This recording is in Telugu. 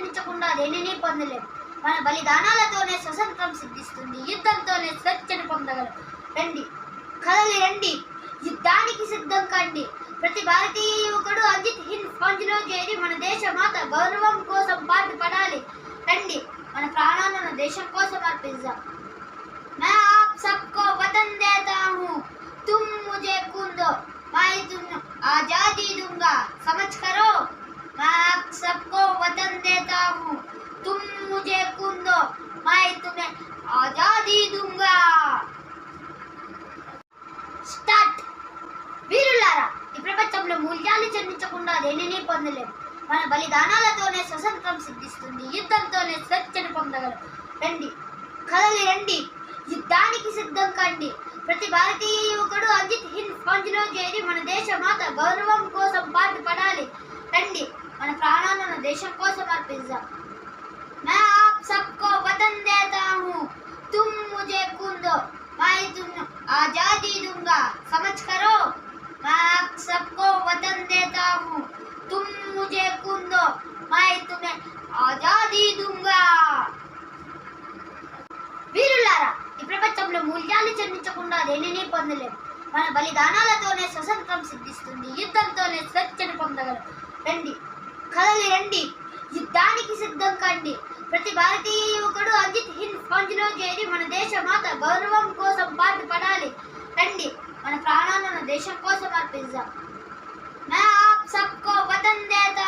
జన్మించకుండా దేనిని పొందలేం. మన బలిదానాలతోనే స్వతంత్రం సిద్ధిస్తుంది. యుద్ధంతోనే స్వేచ్ఛను పొందగలం. రండి, కదలి రండి, యుద్ధానికి సిద్ధం కండి. ప్రతి భారతీయ యువకుడు అజిత్ హింద్ ఫౌజ్లో చేరి మన దేశ మాత గౌరవం కోసం పాటుపడాలి. రండి, మన ప్రాణాలను దేశం కోసం అర్పిద్దాం. मैं आप सबको वतन देता हूँ, तुम मुझे खून दो, मैं तुम्हें आजादी दूंगा, समझ करो. मैं आप सबको वतन देता हूँ, तुम मुझे खून दो, मैं तुम्हें आजादी दूंगा. స్టార్ట్. వీరులారా, ఈ ప్రపంచంలో మూల్యాలు చెల్లించకుండా దేనిని పొందలేం. మన బలిదానాలతోనే స్వతంత్రం సిద్ధిస్తుంది. యుద్ధంతోనే స్వేచ్ఛను పొందగలం. రండి, కదలి రండి, యుద్ధానికి సిద్ధం కండి. ప్రతి భారతీయ యువకుడు అజిత్ హింద్ ఫౌజ్లో చేరి మన దేశ మాత గౌరవం కోసం పాటుపడాలి. రండి, మన ప్రాణాలను దేశం కోసం అర్పిద్దాం. मैं आप सबको वतन देता हूँ, तुम मुझे खून दो, मैं तुम्हें आजादी दूंगा, समझ करो. मैं आप सबको वतन देता हूँ, तुम मुझे खून दो, मैं तुम्हें आजादी दूंगा. వీరులారా, ఈ ప్రపంచంలో మూల్యాలు చెల్లించకుండా దేనిని పొందలేం. మన బలిదానాలతోనే స్వతంత్రం సిద్ధిస్తుంది. యుద్ధంతోనే స్వేచ్ఛను పొందగలం. రండి, కదలి రండి, యుద్ధానికి సిద్ధం కండి. ప్రతి భారతీయ యువకుడు అజిత్ హింద్ ఫౌజ్లో చేరి మన దేశ మాత గౌరవం కోసం పాటుపడాలి. రండి, మన ప్రాణాలను దేశం కోసం అర్పిద్దాం. मैं आप सबको वतन देता